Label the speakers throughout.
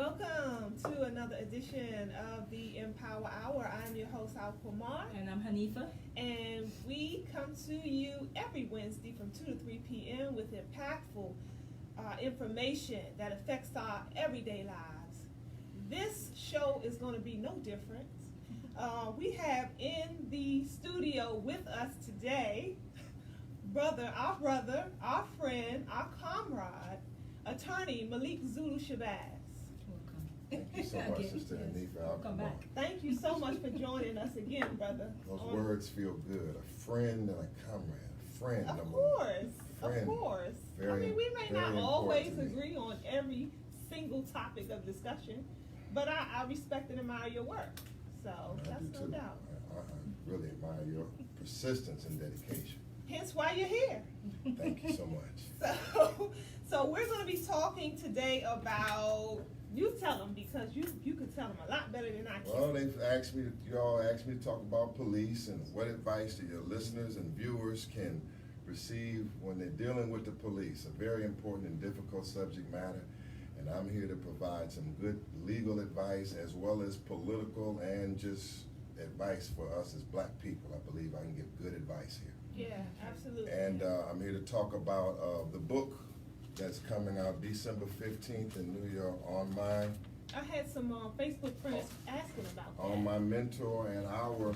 Speaker 1: welcome to another edition of the Empower Hour. I'm your host, Alqamar.
Speaker 2: And I'm Hanfah.
Speaker 1: And we come to you every Wednesday from 2 to 3 p.m. with impactful information that affects our everyday lives. This show is going to be no different. We have in the studio with us today, our brother, our friend, our comrade, Attorney Malik Zulu Shabazz.
Speaker 3: Thank you so much, Sister Hanfah.
Speaker 2: Welcome back.
Speaker 1: Thank you so much for joining us again, brother.
Speaker 3: Those words feel good. A friend and a comrade. A friend.
Speaker 1: Of course.
Speaker 3: Very,
Speaker 1: we may not
Speaker 3: very
Speaker 1: always
Speaker 3: important to me.
Speaker 1: agree on every single topic of discussion, but I respect and admire your work. So
Speaker 3: I
Speaker 1: that's
Speaker 3: do
Speaker 1: no
Speaker 3: too.
Speaker 1: doubt.
Speaker 3: I really admire your persistence and dedication.
Speaker 1: Hence why you're here.
Speaker 3: Thank you so much.
Speaker 1: So we're going to be talking today about, you tell them because you could tell them a lot better than I can.
Speaker 3: Well, you all asked me to talk about police and what advice that your listeners and viewers can receive when they're dealing with the police. A very important and difficult subject matter. And I'm here to provide some good legal advice as well as political and just advice for us as black people. I believe I can give good advice here.
Speaker 1: Yeah, absolutely.
Speaker 3: And I'm here to talk about the book that's coming out December 15th in New York on
Speaker 1: I had some Facebook friends asking about that.
Speaker 3: on my mentor and our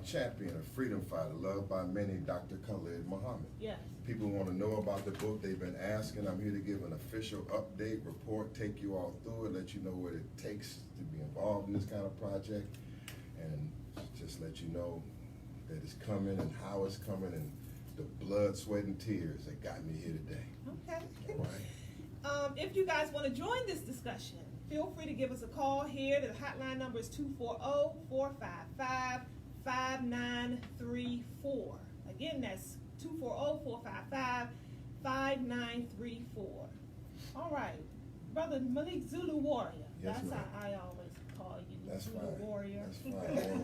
Speaker 3: champion, a freedom fighter, loved by many, Dr. Khalid Mohammed.
Speaker 1: Yes.
Speaker 3: People want to know about the book. They've been asking. I'm here to give an official update, report, take you all through it, let you know what it takes to be involved in this kind of project, and just let you know that it's coming and how it's coming and the blood, sweat, and tears that got me here today.
Speaker 1: Okay.
Speaker 3: All right.
Speaker 1: If you guys want to join this discussion, feel free to give us a call here. The hotline number is 240-455-5934. Again, that's 240-455-5934. All right. Brother Malik Zulu Warrior.
Speaker 3: Yes,
Speaker 1: That's
Speaker 3: ma'am.
Speaker 1: how I always call you.
Speaker 3: That's
Speaker 1: Zulu
Speaker 3: fine.
Speaker 1: Warrior.
Speaker 3: That's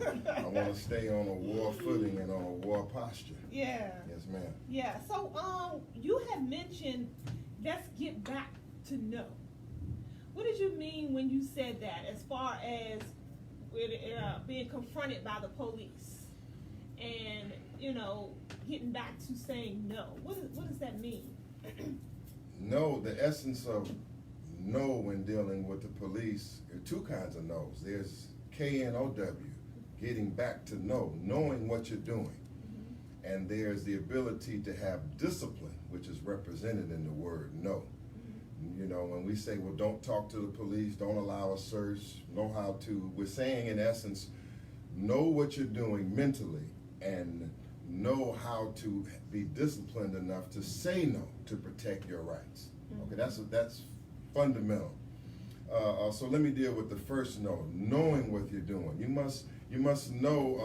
Speaker 3: fine. I want to stay on a war footing and on a war posture.
Speaker 1: Yeah.
Speaker 3: Yes, ma'am.
Speaker 1: Yeah. So, you had mentioned, let's get back to know. What did you mean when you said that, as far as being confronted by the police and, getting back to saying no? What does that mean?
Speaker 3: No, the essence of no when dealing with the police, there are two kinds of no's. There's K-N-O-W, getting back to know, knowing what you're doing.
Speaker 1: Mm-hmm.
Speaker 3: And there's the ability to have discipline, which is represented in the word no.
Speaker 1: Mm-hmm.
Speaker 3: When we say, well, don't talk to the police, don't allow a search, know how to, we're saying in essence, know what you're doing mentally and know how to be disciplined enough to say no to protect your rights.
Speaker 1: Mm-hmm.
Speaker 3: Okay, that's fundamental. So let me deal with the first no, knowing what you're doing. You must know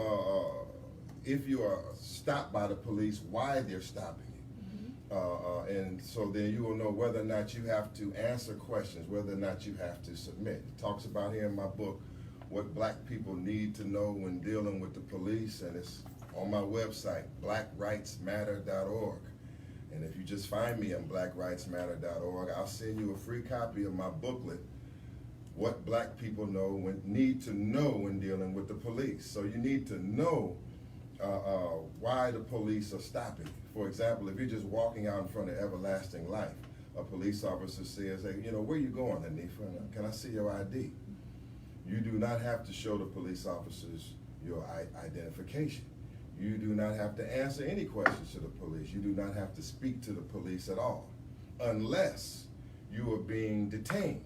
Speaker 3: if you are stopped by the police, why they're stopping you.
Speaker 1: Mm-hmm.
Speaker 3: And so then you will know whether or not you have to answer questions, whether or not you have to submit. It talks about here in my book what black people need to know when dealing with the police, and it's on my website, blackrightsmatter.org. And if you just find me on blackrightsmatter.org, I'll send you a free copy of my booklet, What Black People Need to Know When Dealing with the Police. So you need to know why the police are stopping you. For example, if you're just walking out in front of everlasting life, a police officer says, hey, where you going, Hanfah? Can I see your ID? You do not have to show the police officers your identification. You do not have to answer any questions to the police. You do not have to speak to the police at all, unless you are being detained.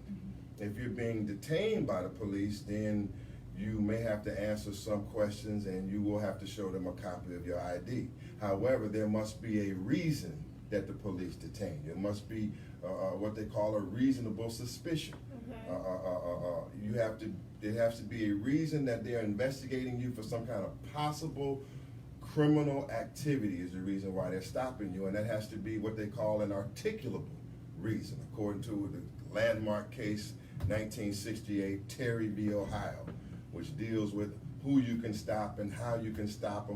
Speaker 3: If you're being detained by the police, then you may have to answer some questions and you will have to show them a copy of your ID. However, there must be a reason that the police detain you. It must be what they call a reasonable suspicion.
Speaker 1: Okay.
Speaker 3: There has to be a reason that they're investigating you for some kind of possible criminal activity is the reason why they're stopping you, and that has to be what they call an articulable reason, according to the landmark case 1968, Terry v. Ohio, which deals with who you can stop and how you can stop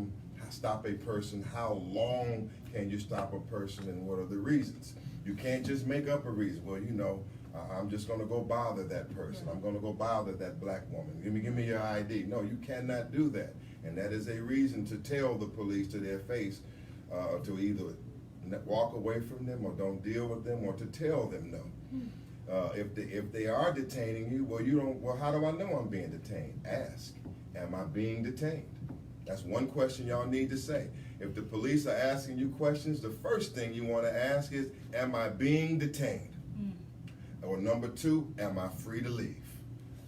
Speaker 3: a person, how long can you stop a person, and what are the reasons. You can't just make up a reason. Well, I'm just going to go bother that person. I'm going to go bother that black woman. Give me your ID. No, you cannot do that. And that is a reason to tell the police to their face to either walk away from them or don't deal with them, or to tell them no. If they are detaining you, well, how do I know I'm being detained? Ask, am I being detained? That's one question y'all need to say. If the police are asking you questions, the first thing you want to ask is, am I being detained? Or number two, am I free to leave?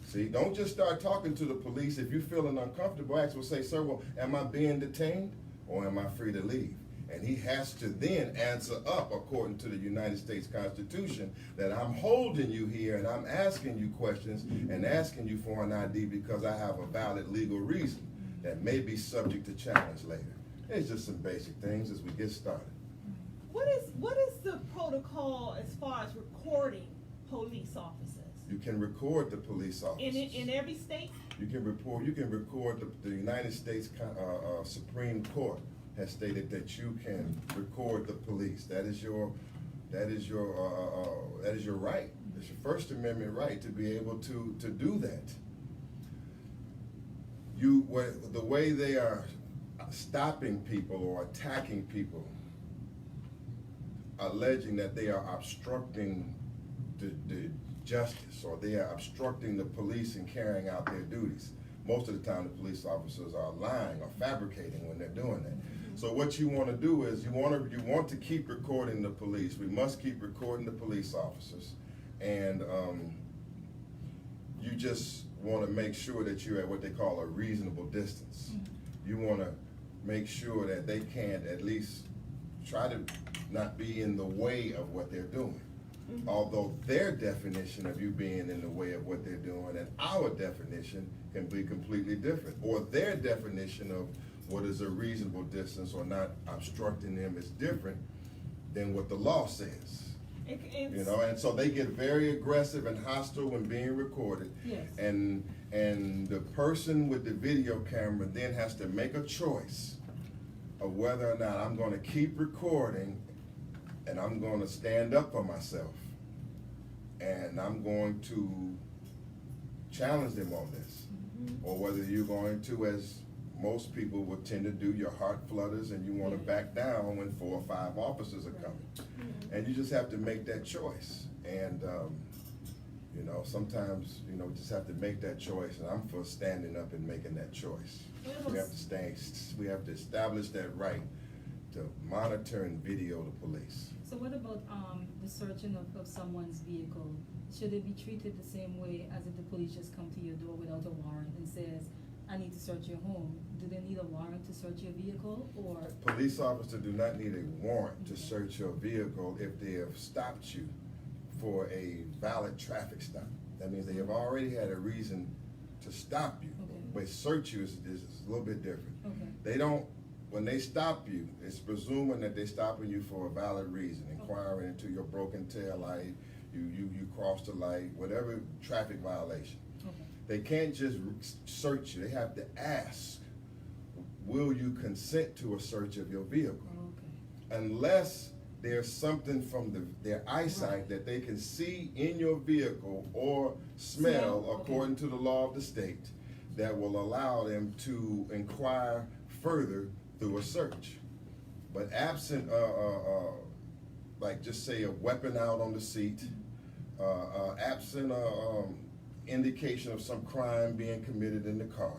Speaker 3: See, don't just start talking to the police. If you're feeling uncomfortable, ask, well, say, sir, well, am I being detained or am I free to leave? And he has to then answer up according to the United States Constitution that I'm holding you here and I'm asking you questions and asking you for an ID because I have a valid legal reason that may be subject to challenge later. It's just some basic things as we get started.
Speaker 1: What is the protocol as far as recording police officers?
Speaker 3: You can record the police officers.
Speaker 1: In every state?
Speaker 3: You can record the United States Supreme Court has stated that you can record the police. That is your right. It's your First Amendment right to be able to do that. The way they are stopping people or attacking people, alleging that they are obstructing the justice, or they are obstructing the police in carrying out their duties. Most of the time the police officers are lying or fabricating when they're doing that. So what you want to do is you want to keep recording the police. We must keep recording the police officers, and you just want to make sure that you're at what they call a reasonable distance. You want to make sure that they can't at least try to not be in the way of what they're doing. Although their definition of you being in the way of what they're doing and our definition can be completely different, or their definition of what is a reasonable distance or not obstructing them is different than what the law says. And so they get very aggressive and hostile when being recorded.
Speaker 1: Yes.
Speaker 3: And the person with the video camera then has to make a choice of whether or not I'm going to keep recording and I'm going to stand up for myself and I'm going to challenge them on this, or whether you're going to, as most people would tend to do, your heart flutters and you want to back down when 4 or 5 officers are coming. And you just have to make that choice. And sometimes we just have to make that choice, and I'm for standing up and making that choice. We have to establish that right to monitor and video the police.
Speaker 2: So what about the searching of someone's vehicle? Should it be treated the same way as if the police just come to your door without a warrant and says, I need to search your home? Do they need a warrant to search your vehicle, or?
Speaker 3: Police officers do not need a warrant to search your vehicle if they have stopped you for a valid traffic stop. That means they have already had a reason to stop you.
Speaker 2: Okay.
Speaker 3: But search you is a little bit different.
Speaker 2: Okay.
Speaker 3: They don't, when they stop you, it's presuming that they're stopping you for a valid reason, inquiring into your broken tail light, you crossed the light, whatever traffic violation.
Speaker 2: Okay.
Speaker 3: They can't just search you. They have to ask, will you consent to a search of your vehicle?
Speaker 2: Okay.
Speaker 3: Unless there's something from their eyesight that they can see in your vehicle or smell, according to the law of the state, that will allow them to inquire further through a search. But absent, like just say a weapon out on the seat, absent indication of some crime being committed in the car,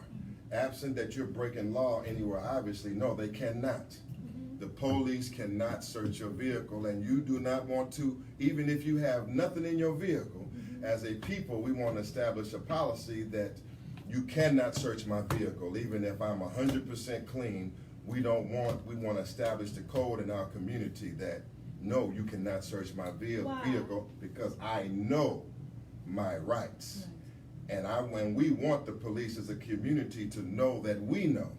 Speaker 3: absent that you're breaking law anywhere, obviously, no, they cannot. The police cannot search your vehicle, and you do not want to, even if you have nothing in your vehicle. As a people, we want to establish a policy that you cannot search my vehicle, even if I'm 100% clean. We want to establish the code in our community that, no, you cannot search my vehicle because I know my rights. And when we want the police as a community to know that we know.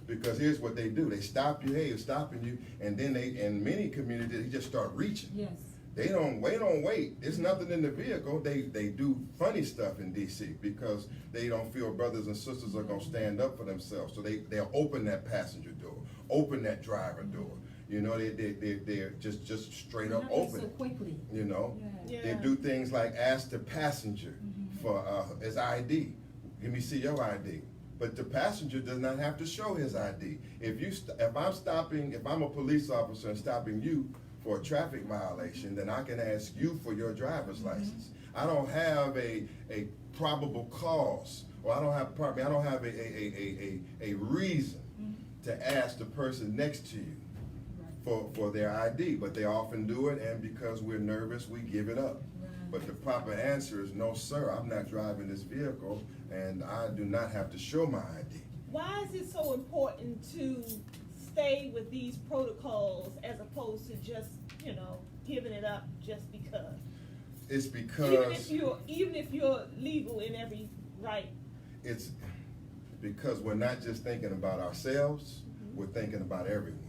Speaker 3: Because here's what they do. They stop you, hey, they're stopping you, and then in many communities, they just start reaching.
Speaker 2: Yes.
Speaker 3: They don't wait. There's nothing in the vehicle. They do funny stuff in D.C. because they don't feel brothers and sisters are going to stand up for themselves. So they'll open that passenger door, open that driver door. You know, they're just straight up
Speaker 2: Happens
Speaker 3: open.
Speaker 2: so quickly.
Speaker 3: You know,
Speaker 1: Yeah.
Speaker 3: they do things like ask the passenger for his ID. Let me see your ID. But the passenger does not have to show his ID. If I'm a police officer and stopping you for a traffic violation, then I can ask you for your driver's license. I don't have a probable cause, or I don't have a reason to ask the person next to you for their ID, but they often do it, and because we're nervous, we give it up. But the proper answer is no, sir, I'm not driving this vehicle, and I do not have to show my ID.
Speaker 1: Why is it so important to stay with these protocols as opposed to just, giving it up just because?
Speaker 3: It's because
Speaker 1: even if you're legal in every right.
Speaker 3: It's because we're not just thinking about ourselves, we're thinking about everyone.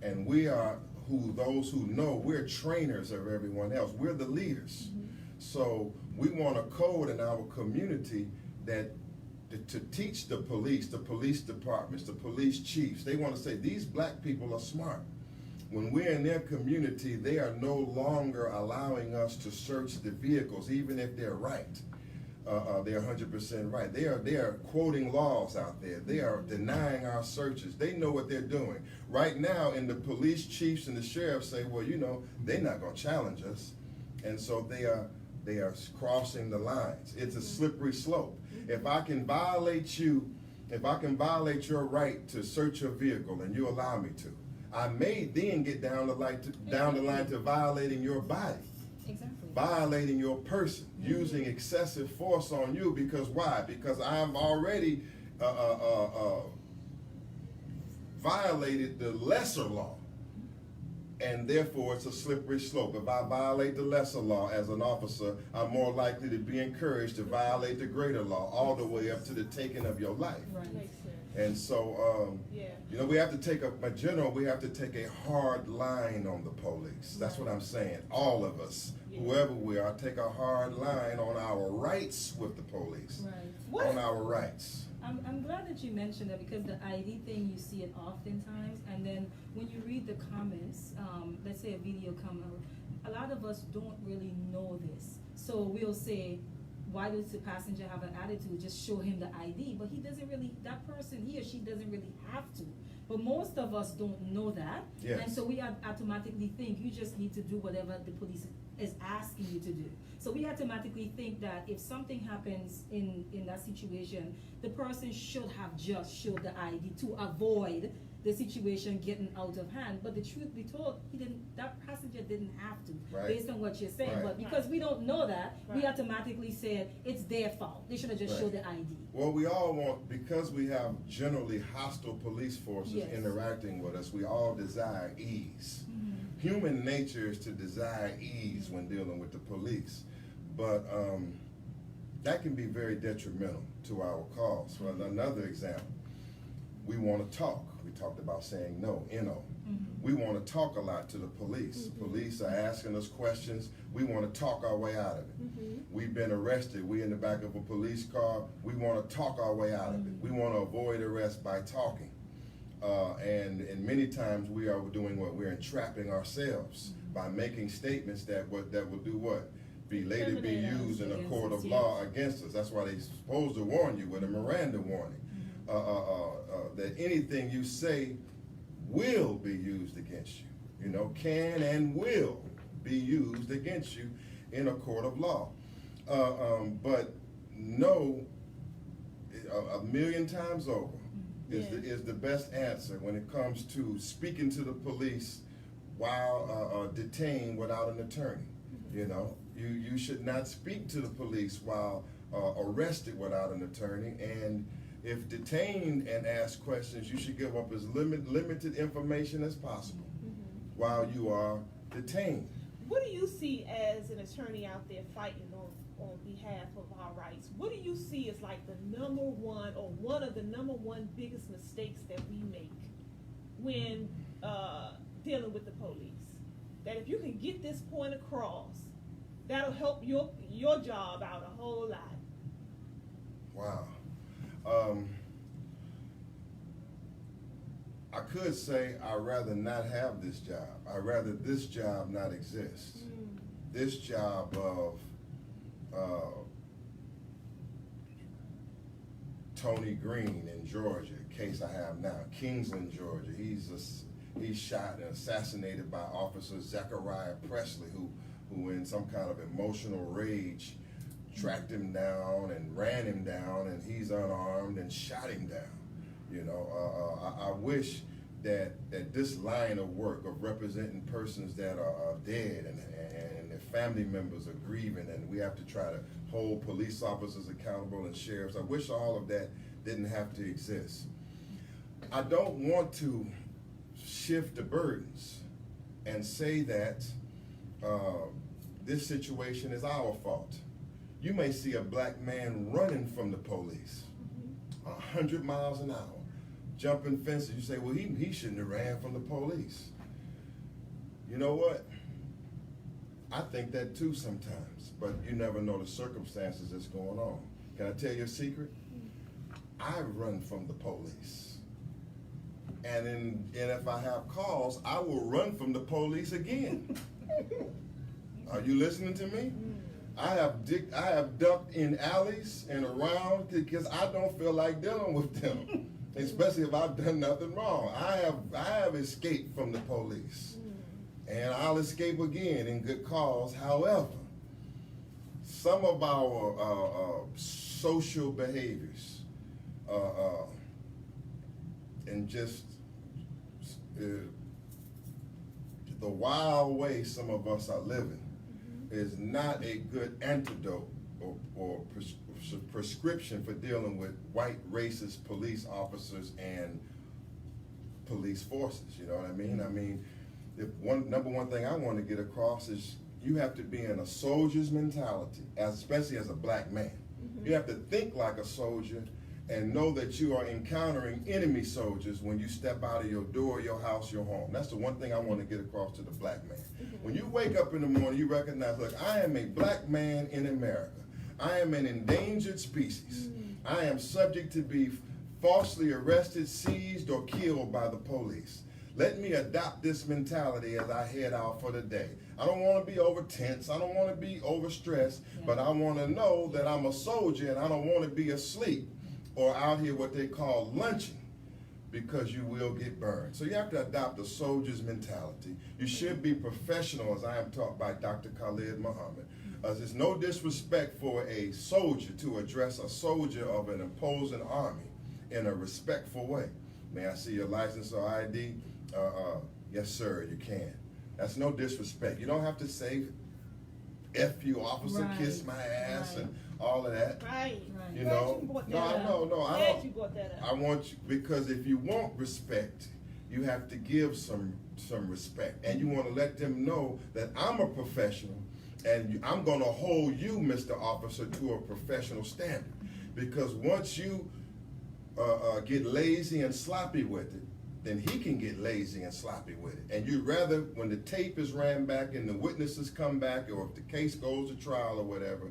Speaker 3: And we are those who know, we're trainers of everyone else. We're the leaders. So we want a code in our community that to teach the police departments, the police chiefs. They want to say, these black people are smart. When we're in their community, they are no longer allowing us to search the vehicles, even if they're right. They're 100% right. They are quoting laws out there. They are denying our searches. They know what they're doing. Right now, and the police chiefs and the sheriffs say, well, they're not going to challenge us. And so they are crossing the lines. It's a slippery slope. If I can violate your right to search your vehicle and you allow me to, I may then get down the line to violating your body.
Speaker 2: Exactly.
Speaker 3: Violating your person, using excessive force on you, because why? Because I'm already violated the lesser law, and therefore it's a slippery slope. If I violate the lesser law as an officer, I'm more likely to be encouraged to violate the greater law, all the way up to the taking of your life.
Speaker 2: Right.
Speaker 1: Makes sense.
Speaker 3: And so, we have to take we have to take a hard line on the police. That's what I'm saying. All of us, whoever we are, take a hard line on our rights with the police.
Speaker 2: Right.
Speaker 3: On our rights.
Speaker 2: I'm glad that you mentioned that, because the ID thing, you see it oftentimes, and then when you read the comments, let's say a video come out, a lot of us don't really know this. So we'll say, why does the passenger have an attitude? Just show him the ID. But he or she doesn't really have to. But most of us don't know that.
Speaker 3: Yes.
Speaker 2: And so we automatically think you just need to do whatever the police is asking you to do. So we automatically think that if something happens in that situation, the person should have just showed the ID to avoid the situation getting out of hand. But the truth be told, that passenger didn't have to, based on what you're saying.
Speaker 3: Right.
Speaker 2: But because we don't know that, we automatically said it's their fault. They should have just showed the ID.
Speaker 3: Well, we all want, because we have generally hostile police forces interacting with us, we all desire ease. Human nature is to desire ease when dealing with the police. But that can be very detrimental to our cause. For another example, we want to talk. We talked about saying no, N-O. We want to talk a lot to the police. Police are asking us questions. We want to talk our way out of it. We've been arrested. We're in the back of a police car. We want to talk our way out of it. We want to avoid arrest by talking. And many times we are doing what? We're entrapping ourselves by making statements that will do what? Later be used in a court of law against us. That's why they're supposed to warn you with a Miranda warning. That anything you say will be used against you. Can and will be used against you in a court of law. But no, a million times over is the best answer when it comes to speaking to the police while detained without an attorney. You should not speak to the police while arrested without an attorney, and if detained and asked questions, you should give up as limited information as possible while you are detained.
Speaker 1: What do you see as an attorney out there fighting on behalf of our rights? What do you see as like the number one, or one of the number one biggest mistakes that we make when dealing with the police? That if you can get this point across, that'll help your job out a whole lot.
Speaker 3: Wow. I could say I'd rather not have this job. I'd rather this job not exist. This job of Tony Green in Georgia, case I have now, Kingsland, Georgia. He's shot and assassinated by Officer Zachariah Presley, who in some kind of emotional rage tracked him down and ran him down, and he's unarmed and shot him down. You know, I wish that this line of work of representing persons that are dead and their family members are grieving, and we have to try to hold police officers accountable and sheriffs. I wish all of that didn't have to exist. I don't want to shift the burdens and say that this situation is our fault. You may see a black man running from the police, 100 miles an hour, jumping fences. You say, well, he shouldn't have ran from the police. You know what? I think that too sometimes, but you never know the circumstances that's going on. Can I tell you a secret? I run from the police. And if I have calls, I will run from the police again. Are you listening to me? I have ducked in alleys and around because I don't feel like dealing with them, especially if I've done nothing wrong. I have escaped from the police, and I'll escape again in good cause. However, some of our social behaviors and just the wild way some of us are living is not a good antidote or prescription for dealing with white racist police officers and police forces. You know what I mean? I mean, number one thing I want to get across is you have to be in a soldier's mentality, especially as a black man. You have to think like a soldier and know that you are encountering enemy soldiers when you step out of your door, your house, your home. That's the one thing I want to get across to the black man. When you wake up in the morning, you recognize, look, I am a black man in America. I am an endangered species. I am subject to be falsely arrested, seized, or killed by the police. Let me adopt this mentality as I head out for the day. I don't want to be over tense. I don't want to be overstressed, but I want to know that I'm a soldier and I don't want to be asleep or out here what they call lunching, because you will get burned. So you have to adopt a soldier's mentality. You should be professional, as I am taught by Dr. Khalid Mohammed. There's no disrespect for a soldier to address a soldier of an opposing army in a respectful way. May I see your license or ID? Yes, sir, you can. That's no disrespect. You don't have to say, F you, officer, kiss my ass, and all of that.
Speaker 1: Right.
Speaker 3: You know?
Speaker 1: Glad you brought that up.
Speaker 3: I want you, because if you want respect, you have to give some respect. And you want to let them know that I'm a professional, and I'm going to hold you, Mr. Officer, to a professional standard. Because once you get lazy and sloppy with it, then he can get lazy and sloppy with it. And you'd rather, when the tape is ran back and the witnesses come back, or if the case goes to trial or whatever,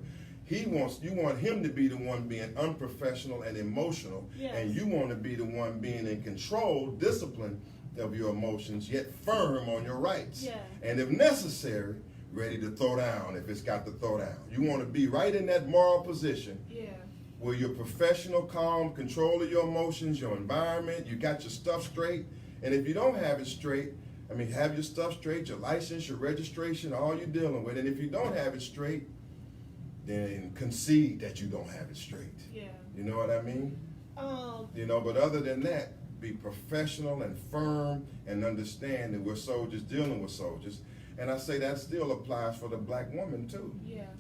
Speaker 3: you want him to be the one being unprofessional and emotional, and you want to be the one being in control, discipline of your emotions, yet firm on your rights. And if necessary, ready to throw down if it's got to throw down. You want to be right in that moral position where you're professional, calm, control of your emotions, your environment, you got your stuff straight. And if you don't have it straight, I mean, have your stuff straight, your license, your registration, all you're dealing with. And if you don't have it straight, then concede that you don't have it straight. You know what I mean? You know, but other than that, be professional and firm and understand that we're soldiers dealing with soldiers. And I say that still applies for the black woman too.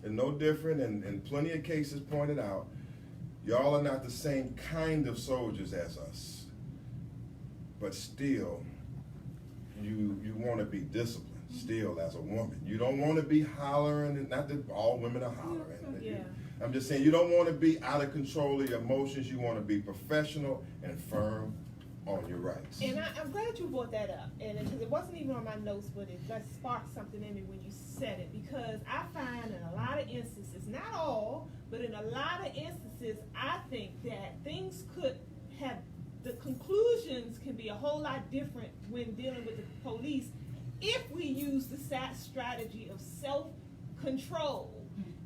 Speaker 3: And no different, and plenty of cases pointed out, y'all are not the same kind of soldiers as us. But still, you want to be disciplined still as a woman. You don't want to be hollering, not that all women are hollering. I'm just saying you don't want to be out of control of your emotions. You want to be professional and firm on your rights.
Speaker 1: And I'm glad you brought that up, and because it wasn't even on my notes, but it sparked something in me when you said it, because I find in a lot of instances, not all, but in a lot of instances, I think that things could have the conclusions can be a whole lot different when dealing with the police if we use the strategy of self-control.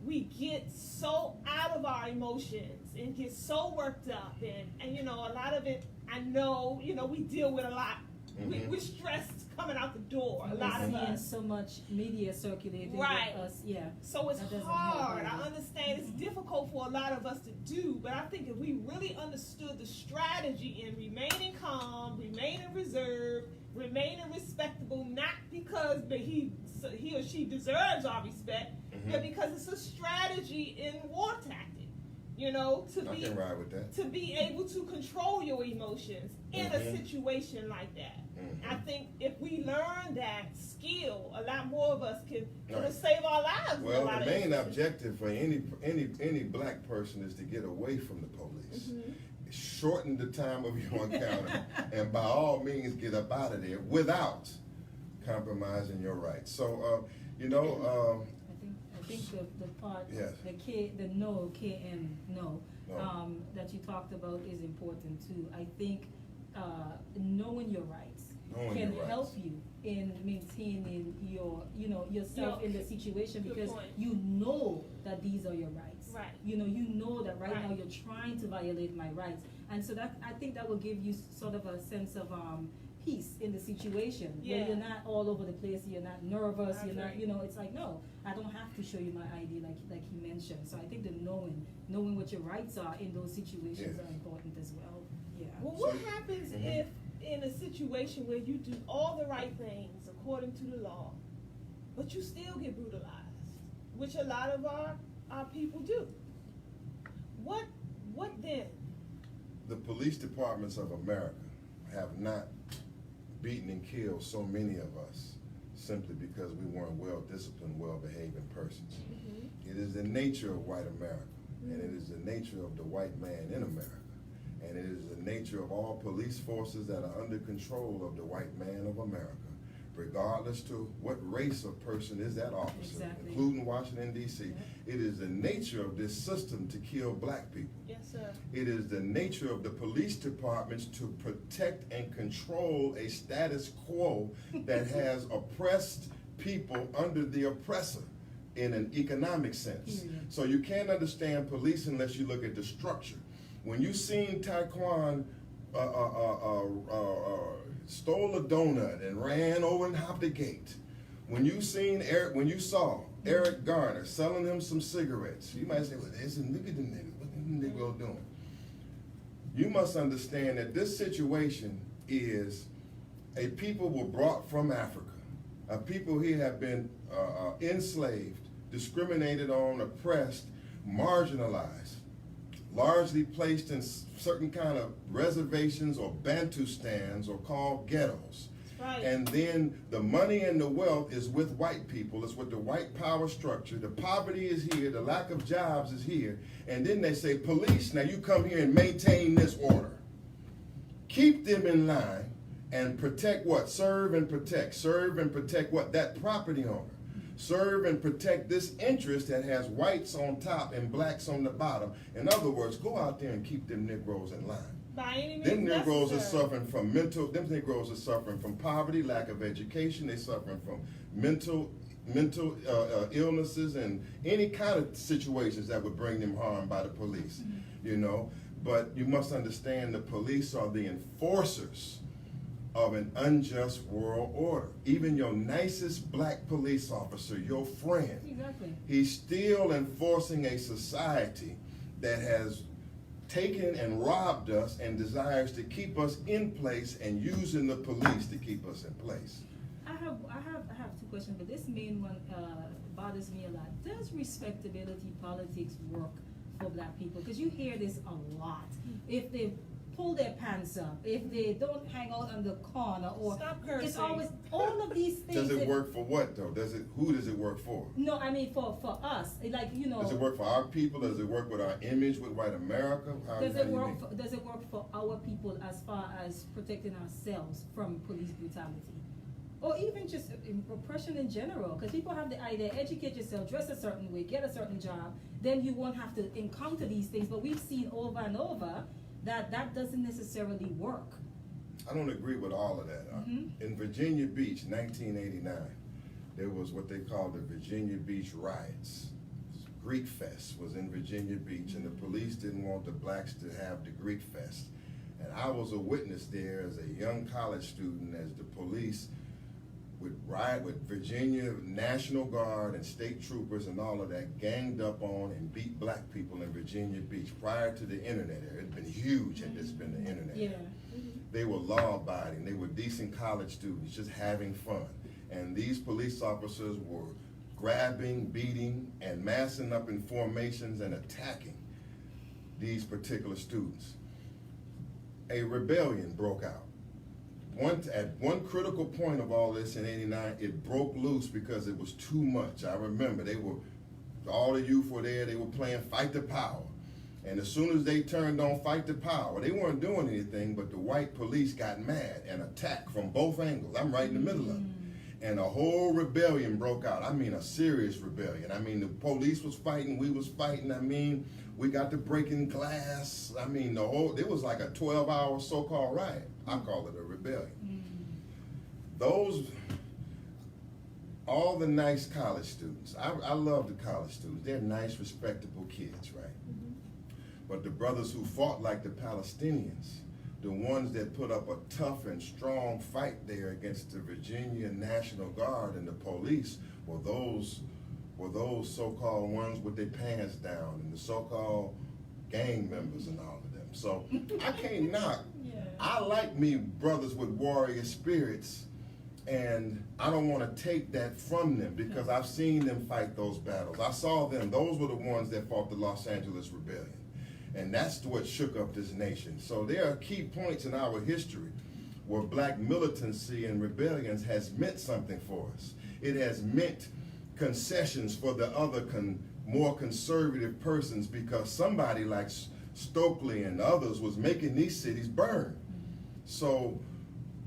Speaker 1: We get so out of our emotions and get so worked up, and you know, a lot of it, I know, you know, we deal with a lot. We're stressed coming out the door, a lot of us.
Speaker 2: So much media circulating
Speaker 1: right.
Speaker 2: with us, yeah.
Speaker 1: So it's hard. I understand it's difficult for a lot of us to do, but I think if we really understood the strategy in remaining calm, remaining reserved, remaining respectable, not because he or she deserves our respect, but because it's a strategy in war tactic. You know, to be able to control your emotions in a situation like that. I think if we learn that skill, a lot more of us can save our lives.
Speaker 3: Well, the main objective for any black person is to get away from the police. Shorten the time of your encounter, and by all means get up out of there without compromising your rights. So, you know.
Speaker 2: I think the part,
Speaker 3: yes.
Speaker 2: the no, KM, no, that you talked about is important too. I think knowing your rights can help you in maintaining yourself in the situation, because you know that these are your rights.
Speaker 1: Right.
Speaker 2: You know that right now you're trying to violate my rights, and so that I think that will give you sort of a sense of peace in the situation, where you're not all over the place, you're not nervous, you're not, it's like, no, I don't have to show you my ID like he mentioned. So I think the knowing what your rights are in those situations are important as well. Yeah.
Speaker 1: Well, what happens if in a situation where you do all the right things according to the law, but you still get brutalized, which a lot of our people do? What then?
Speaker 3: The police departments of America have not beaten and killed so many of us simply because we weren't well-disciplined, well-behaving persons. It is the nature of white America, and it is the nature of the white man in America, and it is the nature of all police forces that are under control of the white man of America, regardless to what race or person is that officer, including Washington, D.C. It is the nature of this system to kill black people.
Speaker 1: Yes, sir.
Speaker 3: It is the nature of the police departments to protect and control a status quo that has oppressed people under the oppressor in an economic sense. So you can't understand police unless you look at the structure. When you seen Taekwon stole a donut and ran over and hopped the gate, when you saw Eric Garner selling him some cigarettes, you might say, well, look at the nigga, what the Negro doing? You must understand that this situation is a people were brought from Africa. A people here have been enslaved, discriminated on, oppressed, marginalized, largely placed in certain kind of reservations or Bantustans or called ghettos.
Speaker 1: Right.
Speaker 3: And then the money and the wealth is with white people. It's with the white power structure. The poverty is here. The lack of jobs is here. And then they say, police, now you come here and maintain this order. Keep them in line and protect what? Serve and protect. Serve and protect what? That property owner. Serve and protect this interest that has whites on top and blacks on the bottom. In other words, go out there and keep them Negroes in line.
Speaker 1: By any means
Speaker 3: them Negroes
Speaker 1: necessary.
Speaker 3: are suffering from them Negroes are suffering from poverty, lack of education. They're suffering from mental illnesses and any kind of situations that would bring them harm by the police, But you must understand the police are the enforcers of an unjust world order. Even your nicest black police officer, your friend, he's still enforcing a society that has taken and robbed us and desires to keep us in place and using the police to keep us in place.
Speaker 2: I have two questions, but this main one bothers me a lot. Does respectability politics work for black people? Because you hear this a lot. If they pull their pants up, if they don't hang out on the corner, or
Speaker 1: stop cursing.
Speaker 2: It's always all of these things.
Speaker 3: Does it work for what though? Who does it work for?
Speaker 2: No, I mean for us,
Speaker 3: Does it work for our people? Does it work with our image with white America?
Speaker 2: Does it work for our people as far as protecting ourselves from police brutality? Or even just oppression in general, because people have the idea, educate yourself, dress a certain way, get a certain job, then you won't have to encounter these things. But we've seen over and over that doesn't necessarily work.
Speaker 3: I don't agree with all of that. In Virginia Beach, 1989, there was what they called the Virginia Beach riots. Greek Fest was in Virginia Beach, and the police didn't want the blacks to have the Greek Fest. And I was a witness there as a young college student as the police would riot with Virginia National Guard and state troopers and all of that ganged up on and beat black people in Virginia Beach. Prior to the internet era, it had been huge had this been the internet era. They were law-abiding, they were decent college students just having fun. And these police officers were grabbing, beating, and massing up in formations and attacking these particular students. A rebellion broke out. At one critical point of all this in '89, it broke loose because it was too much. I remember all the youth were there, they were playing Fight the Power. And as soon as they turned on Fight the Power, they weren't doing anything, but the white police got mad and attacked from both angles. I'm right in the middle of it. And a whole rebellion broke out. I mean, a serious rebellion. I mean, the police was fighting, we was fighting. I mean, we got to breaking glass. I mean, it was like a 12-hour so-called riot. I call it a rebellion. All the nice college students, I love the college students. They're nice, respectable kids, right? But the brothers who fought like the Palestinians, the ones that put up a tough and strong fight there against the Virginia National Guard and the police were those so-called ones with their pants down and the so-called gang members and all of them. So I can't knock. I like me brothers with warrior spirits, and I don't want to take that from them because I've seen them fight those battles. I saw them. Those were the ones that fought the Los Angeles Rebellion. And that's what shook up this nation. So there are key points in our history where black militancy and rebellions has meant something for us. It has meant concessions for the other more conservative persons because somebody like Stokely and others was making these cities burn. So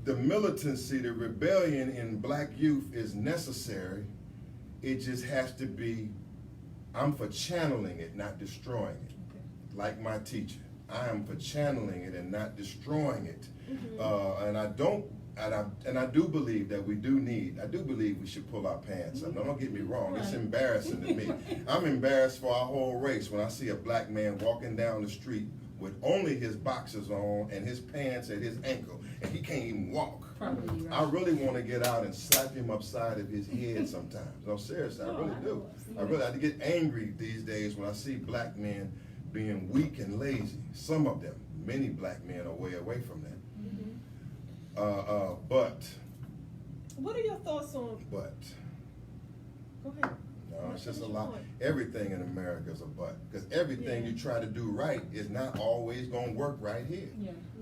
Speaker 3: the militancy, the rebellion in black youth is necessary. It just has to be, I'm for channeling it, not destroying it. Like my teacher, I am for channeling it and not destroying it. And I do believe that I do believe we should pull our pants up. Now, don't get me wrong, it's embarrassing to me. I'm embarrassed for our whole race when I see a black man walking down the street with only his boxers on and his pants at his ankle, and he can't even walk.
Speaker 2: Probably right.
Speaker 3: I really want to get out and slap him upside of his head sometimes. No, seriously, I really do. I get angry these days when I see black men being weak and lazy. Some of them, many black men are way away from that. But
Speaker 1: what are your thoughts on?
Speaker 3: But
Speaker 1: go ahead.
Speaker 3: No, it's just a lot. Everything in America is a but, because everything you try to do right is not always going to work right here.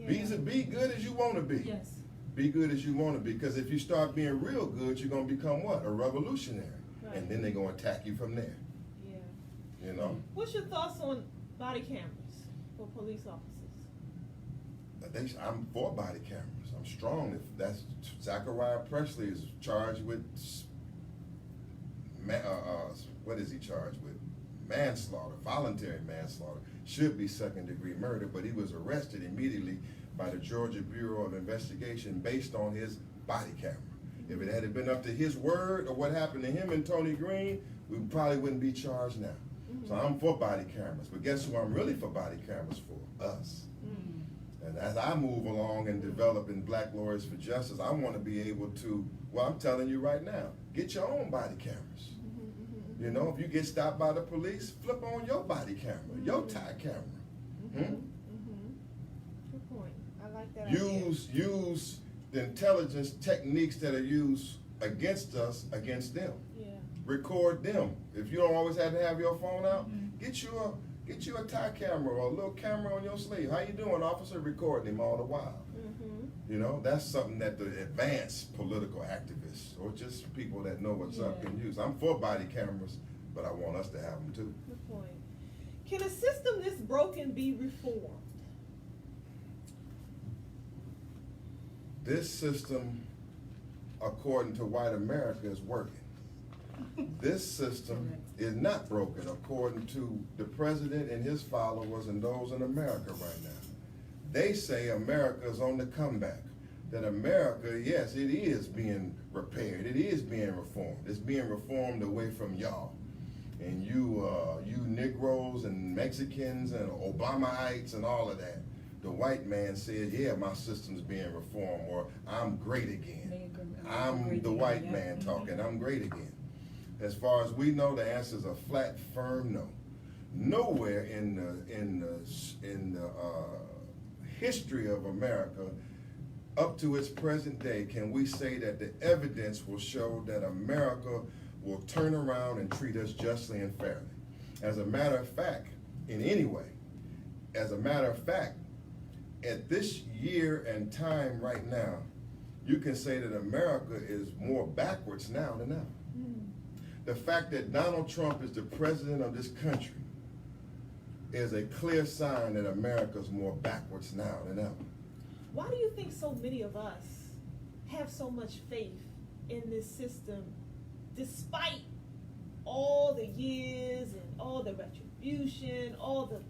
Speaker 3: Be good as you want to be.
Speaker 2: Yes.
Speaker 3: Be good as you want to be, because if you start being real good, you're going to become what? A revolutionary. Right. And then they're going to attack you from there. You know?
Speaker 1: What's your thoughts on body cameras for police officers?
Speaker 3: I'm for body cameras. I'm strong. If that's Zachariah Presley is charged with what is he charged with? Manslaughter, voluntary manslaughter. Should be second-degree murder, but he was arrested immediately by the Georgia Bureau of Investigation based on his body camera. If it had been up to his word or what happened to him and Tony Green, we probably wouldn't be charged now. So I'm for body cameras, but guess who I'm really for body cameras for? Us. And as I move along and develop in Black Lawyers for Justice, I want to be able to, well, I'm telling you right now, get your own body cameras. You know, if you get stopped by the police, flip on your body camera, your tie camera.
Speaker 1: Good point. I like that.
Speaker 3: Use the intelligence techniques that are used against us, against them. Record them. If you don't always have to have your phone out, get you a tie camera or a little camera on your sleeve. How you doing, officer? Recording him all the while. You know, that's something that the advanced political activists or just people that know what's up can use. I'm for body cameras, but I want us to have them too.
Speaker 1: Good point. Can a system this broken be reformed?
Speaker 3: This system, according to white America, is working. This system is not broken according to the president and his followers and those in America right now. They say America's on the comeback. That America, yes, it is being repaired. It is being reformed. It's being reformed away from y'all. And you Negroes and Mexicans and Obamaites and all of that. The white man said, yeah, my system's being reformed, or I'm great again. I'm the white man talking, I'm great again. As far as we know, the answer is a flat, firm no. Nowhere in the history of America up to its present day can we say that the evidence will show that America will turn around and treat us justly and fairly. As a matter of fact, in any way, as a matter of fact, at this year and time right now, you can say that America is more backwards now than ever. The fact that Donald Trump is the president of this country is a clear sign that America's more backwards now than ever.
Speaker 1: Why do you think so many of us have so much faith in this system, despite all the years and all the retribution, all the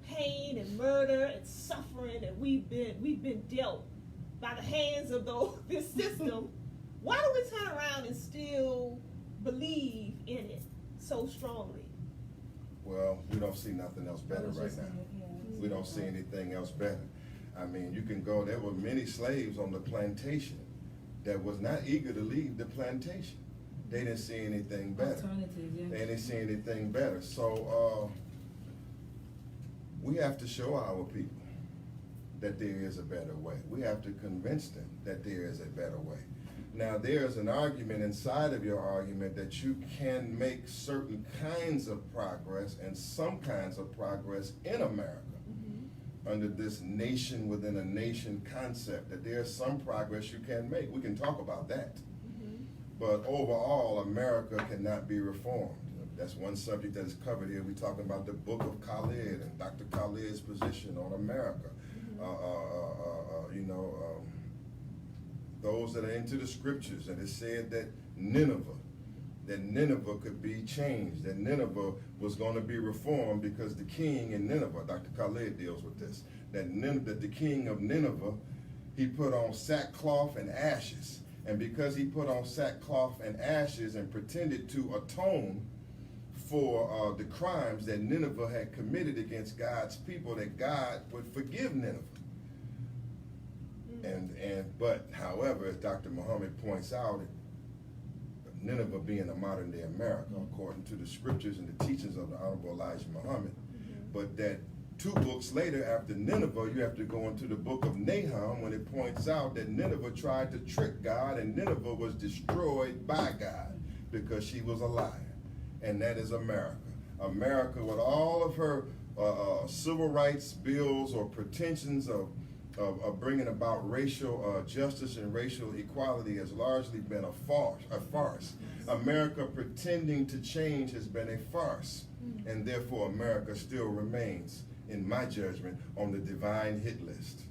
Speaker 1: pain and murder and suffering that we've been dealt by the hands of this system? Why do we turn around and still believe in it so strongly?
Speaker 3: Well, we don't see nothing else better right now. We don't see anything else better. I mean, you can go, there were many slaves on the plantation that was not eager to leave the plantation. They didn't see anything better.
Speaker 2: Alternative, yeah.
Speaker 3: They didn't see anything better. So we have to show our people that there is a better way. We have to convince them that there is a better way. Now, there's an argument inside of your argument that you can make certain kinds of progress and some kinds of progress in America under this nation within a nation concept, that there's some progress you can make. We can talk about that. But overall, America cannot be reformed. That's one subject that is covered here. We're talking about the Book of Khalid and Dr. Khalid's position on America. Those that are into the scriptures, and it said that Nineveh could be changed, that Nineveh was going to be reformed because the king in Nineveh, Dr. Khalid deals with this, that the king of Nineveh, he put on sackcloth and ashes. And because he put on sackcloth and ashes and pretended to atone for the crimes that Nineveh had committed against God's people, that God would forgive Nineveh. But however, as Dr. Muhammad points out, Nineveh being a modern day America, according to the scriptures and the teachings of the Honorable Elijah Muhammad, but that 2 books later after Nineveh, you have to go into the book of Nahum when it points out that Nineveh tried to trick God and Nineveh was destroyed by God because she was a liar. And that is America. America, with all of her civil rights bills or pretensions of bringing about racial justice and racial equality, has largely been a farce. America pretending to change has been a farce. And therefore America still remains, in my judgment, on the divine hit list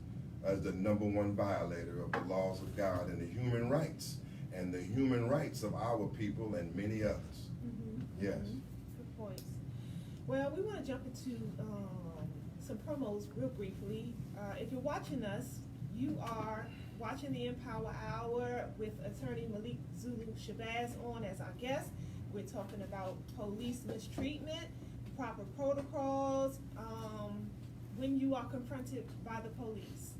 Speaker 3: as the #1 violator of the laws of God and the human rights of our people and many others. Yes.
Speaker 1: Good points. Well, we want to jump into some promos real briefly. If you're watching us, you are watching the Empower Hour with Attorney Malik Zulu Shabazz on as our guest. We're talking about police mistreatment, proper protocols, when you are confronted by the police.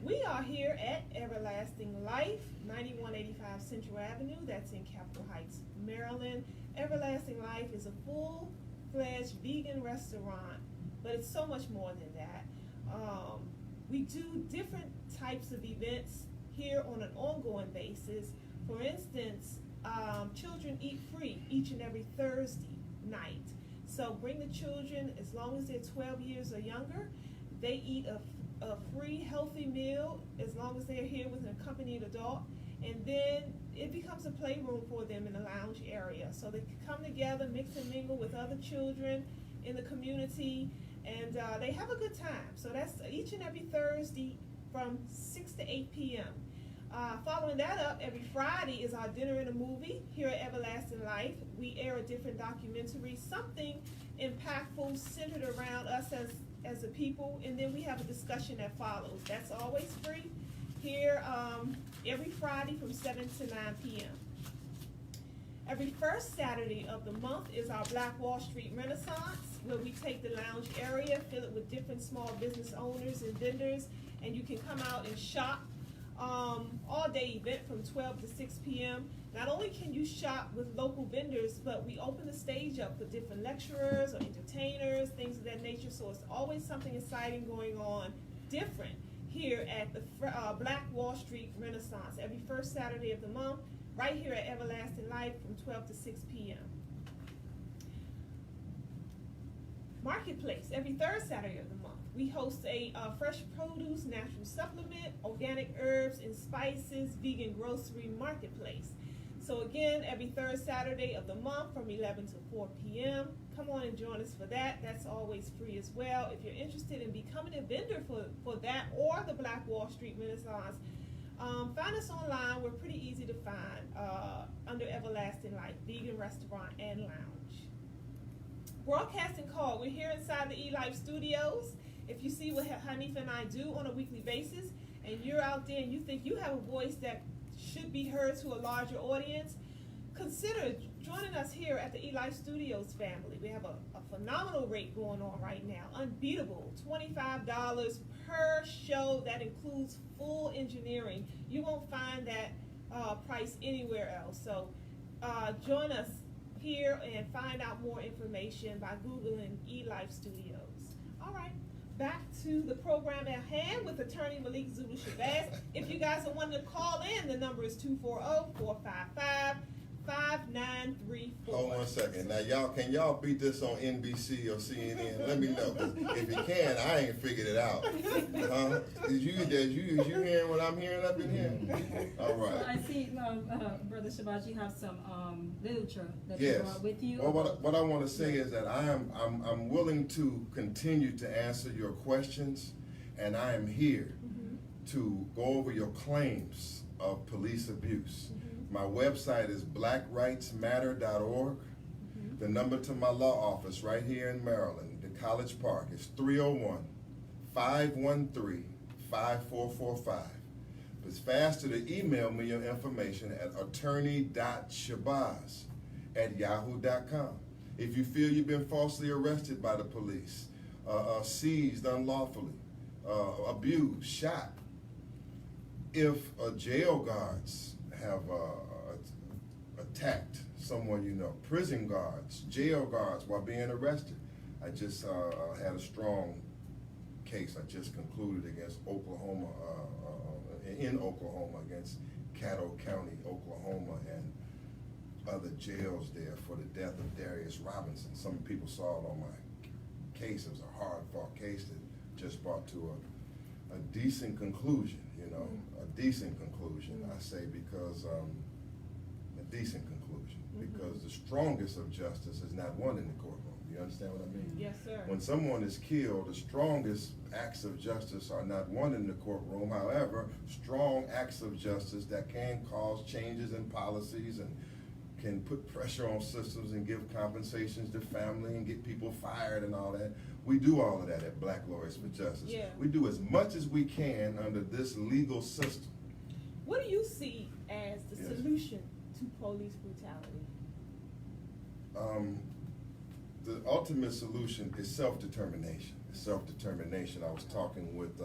Speaker 1: We are here at Everlasting Life, 9185 Central Avenue, that's in Capitol Heights, Maryland. Everlasting Life is a full-fledged vegan restaurant, but it's so much more than that. We do different types of events here on an ongoing basis. For instance, children eat free each and every Thursday night. So bring the children, as long as they're 12 years or younger. They eat a free, healthy meal as long as they're here with an accompanied adult. And then it becomes a playroom for them in the lounge area. So they can come together, mix and mingle with other children in the community, and they have a good time. So that's each and every Thursday from 6 to 8 p.m. Following that up, every Friday is our dinner and a movie here at Everlasting Life. We air a different documentary, something impactful centered around us as as a people, and then we have a discussion that follows. That's always free here every Friday from 7 to 9 p.m. Every first Saturday of the month is our Black Wall Street Renaissance, where we take the lounge area, fill it with different small business owners and vendors, and you can come out and shop. All-day event from 12 to 6 p.m. Not only can you shop with local vendors, but we open the stage up for different lecturers or entertainers, things of that nature. So it's always something exciting going on, different here at the Black Wall Street Renaissance every first Saturday of the month, right here at Everlasting Life from 12 to 6 p.m. Marketplace every third Saturday of the month. We host a fresh produce, natural supplement, organic herbs and spices, vegan grocery marketplace. So again, every third Saturday of the month from 11 to 4 p.m. Come on and join us for that. That's always free as well. If you're interested in becoming a vendor for that or the Black Wall Street Renaissance, find us online. We're pretty easy to find under Everlasting Life, Vegan Restaurant and Lounge. Broadcasting call. We're here inside the elife studios. If you see what Hanifah and I do on a weekly basis, and you're out there and you think you have a voice that should be heard to a larger audience, consider joining us here at the elife studios family. We have a phenomenal rate going on right now, unbeatable, $25 per show. That includes full engineering. You won't find that price anywhere else. So join us here and find out more information by Googling elife studios. All right. Back to the program at hand with Attorney Malik Zulu Shabazz. If you guys are wanting to call in, the number is 240-455-5934.
Speaker 3: Hold 1 second. Now, can y'all beat this on NBC or CNN? Let me know. 'Cause if you can, I ain't figured it out. Did you hearing what I'm hearing up in here? All right.
Speaker 2: Well, I see, Brother Shabazz, you have some literature that you brought with you.
Speaker 3: Well, what I want to say is that I'm willing to continue to answer your questions, and I am here to go over your claims of police abuse. My website is blackrightsmatter.org. The number to my law office right here in Maryland, the College Park, is 301-513-5445. It's faster to email me your information at attorney.shabazz@yahoo.com. If you feel you've been falsely arrested by the police, seized unlawfully, abused, shot, if jail guards have attacked someone you know, prison guards, jail guards while being arrested. I just had a strong case I just concluded against Oklahoma, in Oklahoma, against Caddo County, Oklahoma, and other jails there for the death of Darius Robinson. Some people saw it on my case. It was a hard-fought case that just brought to a decent conclusion, you know, a decent conclusion, I say, because a decent conclusion, because the strongest of justice is not won in the courtroom. You understand what I mean?
Speaker 1: Yes, sir.
Speaker 3: When someone is killed, the strongest acts of justice are not won in the courtroom. However, strong acts of justice that can cause changes in policies and can put pressure on systems and give compensations to family and get people fired and all that. We do all of that at Black Lawyers for Justice.
Speaker 1: Yeah.
Speaker 3: We do as much as we can under this legal system.
Speaker 1: What do you see as the solution to police brutality?
Speaker 3: The ultimate solution is self-determination. Self-determination. I was talking with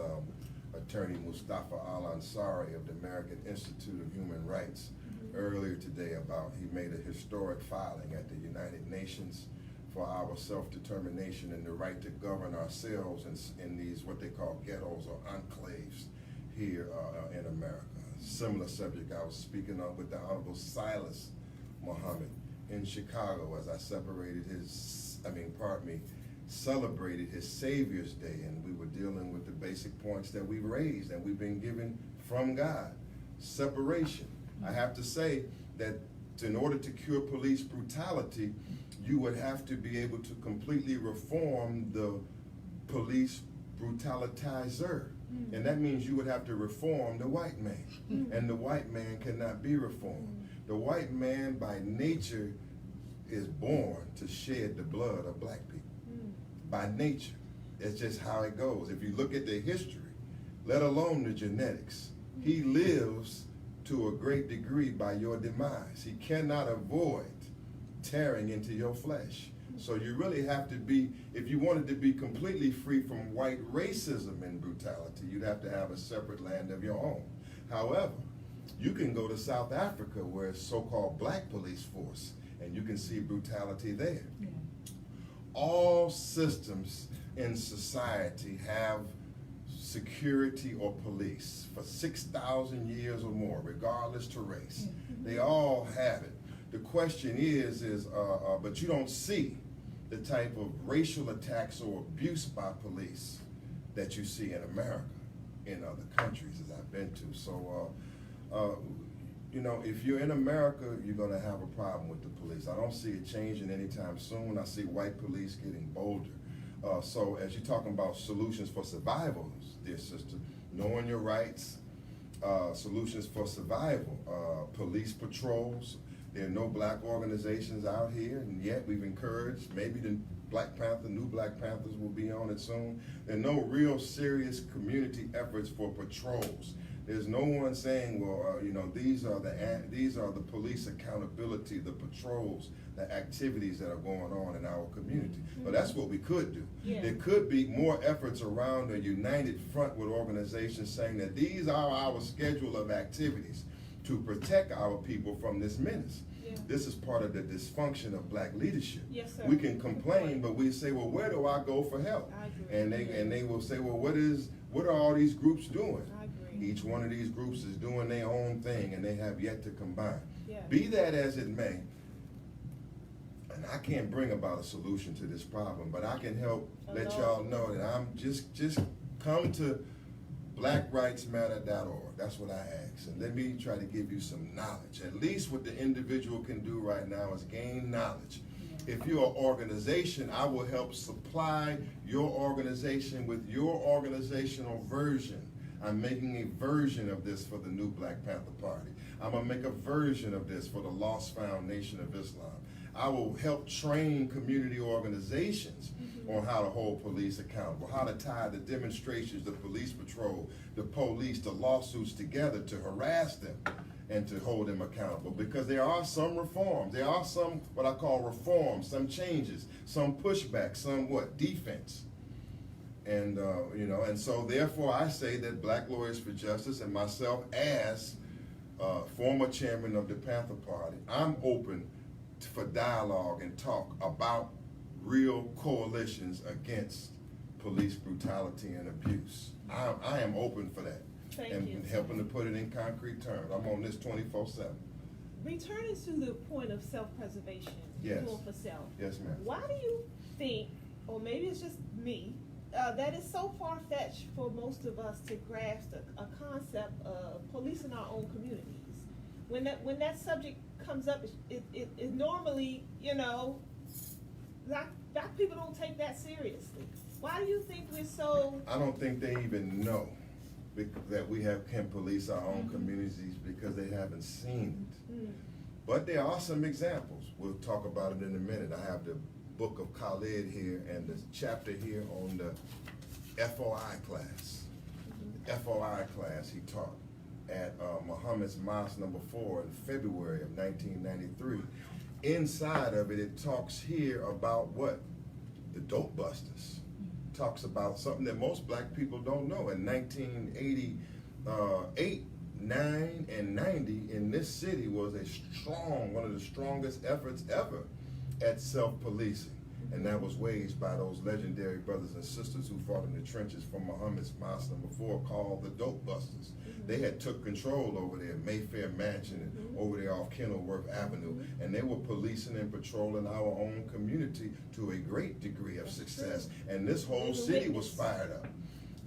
Speaker 3: Attorney Mustafa Al-Ansari of the American Institute of Human Rights earlier today about he made a historic filing at the United Nations for our self-determination and the right to govern ourselves in these what they call ghettos or enclaves here in America. Similar subject I was speaking on with the Honorable Silas Mohammed in Chicago as I celebrated his Savior's Day, and we were dealing with the basic points that we raised and we've been given from God. Separation. I have to say that in order to cure police brutality, you would have to be able to completely reform the police brutalitizer. And that means you would have to reform the white man. And the white man cannot be reformed. The white man by nature is born to shed the blood of black people. By nature. It's just how it goes. If you look at the history, let alone the genetics, he lives to a great degree by your demise. He cannot avoid tearing into your flesh. So you really have to be, if you wanted to be completely free from white racism and brutality, you'd have to have a separate land of your own. However, you can go to South Africa where it's so-called black police force, and you can see brutality there.
Speaker 2: Yeah.
Speaker 3: All systems in society have security or police for 6,000 years or more, regardless to race. They all have it. The question is, but you don't see the type of racial attacks or abuse by police that you see in America, in other countries as I've been to. So, you know, if you're in America, you're going to have a problem with the police. I don't see it changing anytime soon. I see white police getting bolder. So as you're talking about solutions for survival, dear sister, knowing your rights, solutions for survival, police patrols. There are no black organizations out here, and yet we've encouraged, maybe the new Black Panthers will be on it soon. There are no real serious community efforts for patrols. There's no one saying, well, you know, these are the police accountability, the patrols, the activities that are going on in our community. But that's what we could do.
Speaker 1: Yeah.
Speaker 3: There could be more efforts around a united front with organizations saying that these are our schedule of activities to protect our people from this menace.
Speaker 1: Yeah.
Speaker 3: This is part of the dysfunction of black leadership.
Speaker 1: Yes, sir.
Speaker 3: We can complain, but we say, well, where do I go for help?
Speaker 1: I agree.
Speaker 3: And they will say, well, what are all these groups doing?
Speaker 1: I agree.
Speaker 3: Each one of these groups is doing their own thing, and they have yet to combine.
Speaker 1: Yeah.
Speaker 3: Be that as it may, and I can't bring about a solution to this problem, but I can help let y'all know that I'm just come to blackrightsmatter.org. That's what I ask. And let me try to give you some knowledge. At least what the individual can do right now is gain knowledge. If you're an organization, I will help supply your organization with your organizational version. I'm making a version of this for the new Black Panther Party. I'm going to make a version of this for the Lost Found Nation of Islam. I will help train community organizations on how to hold police accountable, how to tie the demonstrations, the police patrol, the police, the lawsuits together to harass them and to hold them accountable. Because there are some reforms, there are some what I call reforms, some changes, some pushback, some defense. And you know, and so therefore I say that Black Lawyers for Justice and myself as former chairman of the Panther Party, I'm open for dialogue and talk about real coalitions against police brutality and abuse. I am open for that.
Speaker 1: Thank
Speaker 3: and
Speaker 1: you.
Speaker 3: helping to put it in concrete terms. I'm on this 24/7.
Speaker 1: Returning to the point of self-preservation,
Speaker 3: Yes.
Speaker 1: doing for self.
Speaker 3: Yes, ma'am.
Speaker 1: Why do you think, or maybe it's just me, that it's so far-fetched for most of us to grasp a concept of policing our own communities? When that subject comes up, it normally, you know, black people don't take that seriously. Why do you think we're so?
Speaker 3: I don't think they even know that we can police our own communities because they haven't seen it. But there are some examples. We'll talk about it in a minute. I have the Book of Khalid here and the chapter here on the FOI class. The FOI class he taught at Muhammad's Mosque number 4 in February of 1993. Inside of it, it talks here about what? The dope busters. Talks about something that most black people don't know. In 1988, 9, and 90 in this city was one of the strongest efforts ever at self-policing. And that was waged by those legendary brothers and sisters who fought in the trenches from Muhammad's Mosque number 4 called the Dope Busters. They had took control over there, Mayfair Mansion, and over there off Kenilworth Avenue, and they were policing and patrolling our own community to a great degree of success. And this whole city was fired up.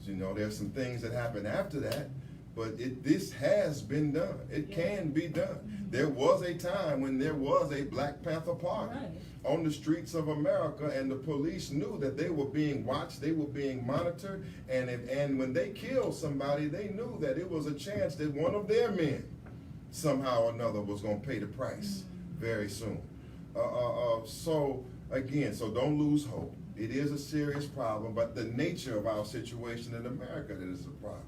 Speaker 3: You know, there's some things that happened after that, but this has been done. It can be done. There was a time when there was a Black Panther Party on the streets of America, and the police knew that they were being watched, they were being monitored, and when they killed somebody, they knew that it was a chance that one of their men somehow or another was going to pay the price very soon. So again, so don't lose hope. It is a serious problem, but the nature of our situation in America that is a problem.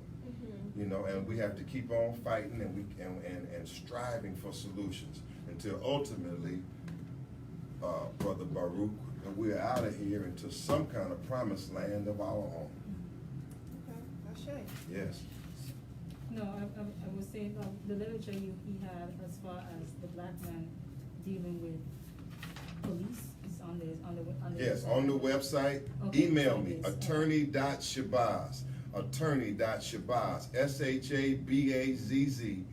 Speaker 3: You know, and we have to keep on fighting and striving for solutions until ultimately, Brother Baruch, we're out of here into some kind of promised land of our own.
Speaker 1: Okay, Ashe.
Speaker 3: Yes.
Speaker 2: No, I was saying, the literature he had as far as the black man dealing with police is on the
Speaker 3: Yes,
Speaker 2: website.
Speaker 3: on the website.
Speaker 2: Okay,
Speaker 3: Email
Speaker 2: so
Speaker 3: me,
Speaker 2: it is.
Speaker 3: attorney.shabazz, attorney.shabazz, SHABAZZ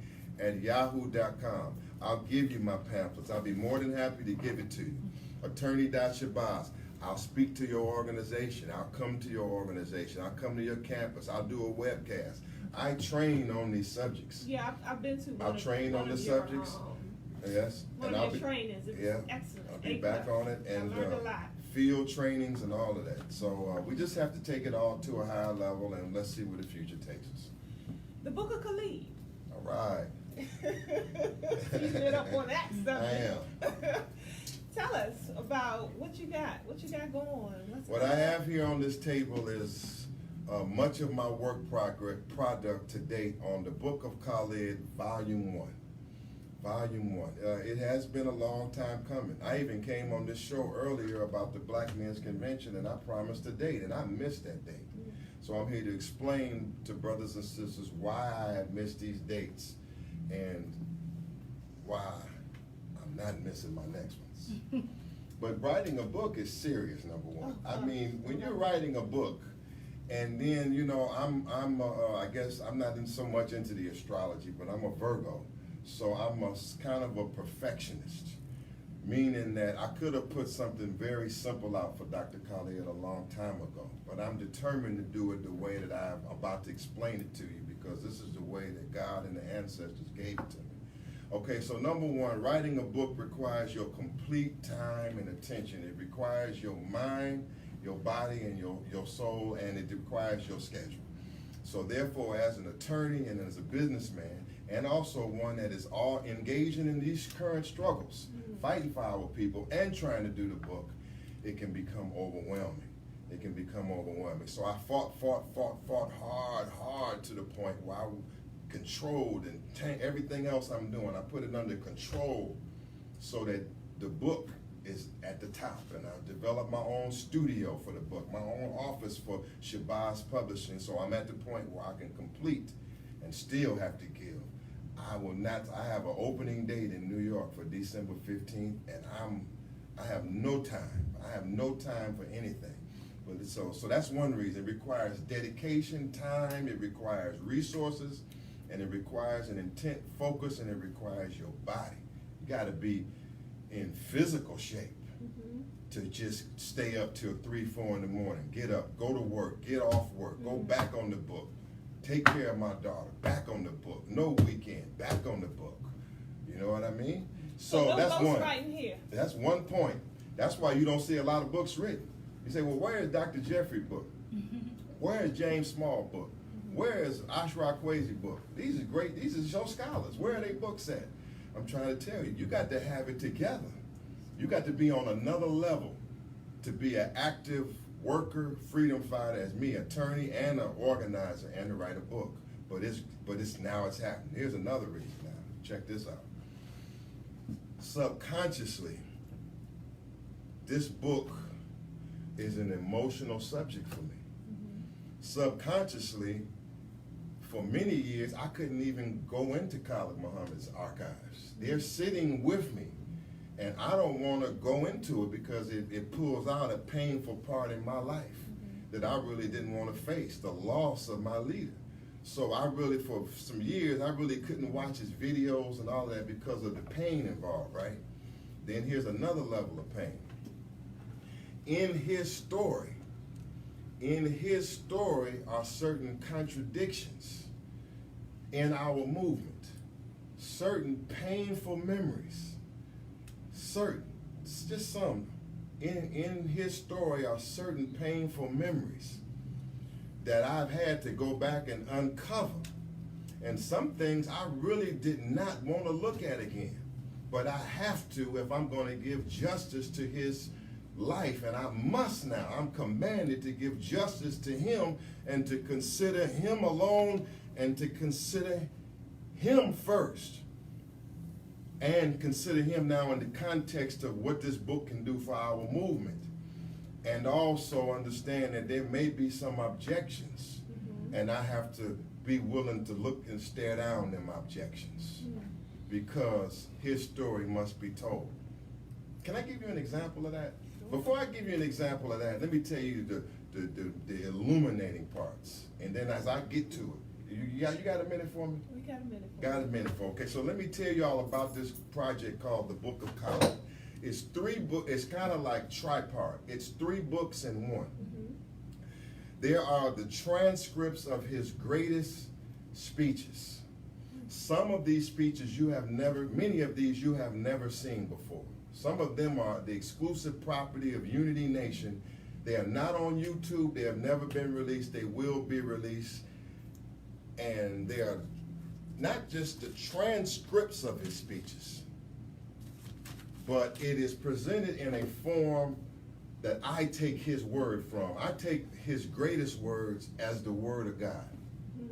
Speaker 3: @yahoo.com. I'll give you my pamphlets. I'll be more than happy to give it to you. Attorney.Shabazz. I'll speak to your organization. I'll come to your organization. I'll come to your campus. I'll do a webcast. I train on these subjects.
Speaker 1: Yeah, I've been to one
Speaker 3: I'll
Speaker 1: of-
Speaker 3: train
Speaker 1: one
Speaker 3: on the
Speaker 1: of your,
Speaker 3: subjects. Yes.
Speaker 1: One
Speaker 3: and
Speaker 1: of
Speaker 3: I'll
Speaker 1: your
Speaker 3: be,
Speaker 1: trainings. It was
Speaker 3: yeah,
Speaker 1: excellent.
Speaker 3: I'll be
Speaker 1: A+.
Speaker 3: back on it, and
Speaker 1: I learned a lot.
Speaker 3: field trainings and all of that. So we just have to take it all to a higher level, and let's see where the future takes us.
Speaker 1: The Book of Khalid.
Speaker 3: All right.
Speaker 1: You lit up on that stuff.
Speaker 3: I am.
Speaker 1: Tell us about what you got. What you got going?
Speaker 3: What I have here on this table is much of my work product to date on the Book of Khalid, Volume 1. Volume 1. It has been a long time coming. I even came on this show earlier about the Black Men's Convention, and I promised a date, and I missed that date. So I'm here to explain to brothers and sisters why I have missed these dates and why I'm not missing my next ones. But writing a book is serious, number one. I mean, when you're writing a book, and then, you know, I guess I'm not so much into the astrology, but I'm a Virgo. So I'm kind of a perfectionist, meaning that I could have put something very simple out for Dr. Khalid a long time ago, but I'm determined to do it the way that I'm about to explain it to you, because this is the way that God and the ancestors gave it to me. Okay, so number one, writing a book requires your complete time and attention. It requires your mind, your body, and your soul, and it requires your schedule. So therefore, as an attorney and as a businessman, and also one that is all engaging in these current struggles, fighting for our people and trying to do the book, it can become overwhelming. It can become overwhelming. So I fought hard to the point where I controlled and everything else I'm doing, I put it under control so that the book is at the top. And I developed my own studio for the book, my own office for Shabazz Publishing, so I'm at the point where I can complete and still have to give. I have an opening date in New York for December 15th, and I have no time. I have no time for anything. But so that's one reason. It requires dedication, time, it requires resources, and it requires an intent, focus, and it requires your body. You gotta be in physical shape to just stay up till 3, 4 in the morning. Get up, go to work, get off work, go back on the book. Take care of my daughter, back on the book. No weekend, back on the book. You know what I mean? So
Speaker 1: no
Speaker 3: that's one.
Speaker 1: writing here.
Speaker 3: That's one point. That's why you don't see a lot of books written. You say, well, where is Dr. Jeffrey book? Where is James Small book? Where is Ashra Kwesi book? These are great, these are show scholars. Where are they books at? I'm trying to tell you, you got to have it together. You got to be on another level to be an active worker, freedom fighter as me, attorney and an organizer, and to write a book. But now it's happening. Here's another reason now. Check this out. Subconsciously, this book is an emotional subject for me. Subconsciously, for many years, I couldn't even go into Khalid Mohammed's archives. They're sitting with me. And I don't want to go into it because it pulls out a painful part in my life that I really didn't want to face, the loss of my leader. So I really, for some years, I really couldn't watch his videos and all that because of the pain involved, right? Then here's another level of pain. In his story are certain contradictions in our movement, certain painful memories. Just some. In his story are certain painful memories that I've had to go back and uncover. And some things I really did not want to look at again. But I have to if I'm going to give justice to his life, and I must now, I'm commanded to give justice to him and to consider him alone and to consider him first. And consider him now in the context of what this book can do for our movement. And also understand that there may be some objections, and I have to be willing to look and stare down them objections, because his story must be told. Can I give you an example of that? Before I give you an example of that, let me tell you the illuminating parts, and then as I get to it, you got a minute for me?
Speaker 1: We got a minute for
Speaker 3: Got a minute for. Okay, so let me tell you all about this project called the Book of Khalid. It's 3 books. It's kind of like tripart. It's 3 books in one. There are the transcripts of his greatest speeches. Some of these speeches many of these you have never seen before. Some of them are the exclusive property of Unity Nation. They are not on YouTube. They have never been released. They will be released. And they are not just the transcripts of his speeches, but it is presented in a form that I take his word from. I take his greatest words as the word of God,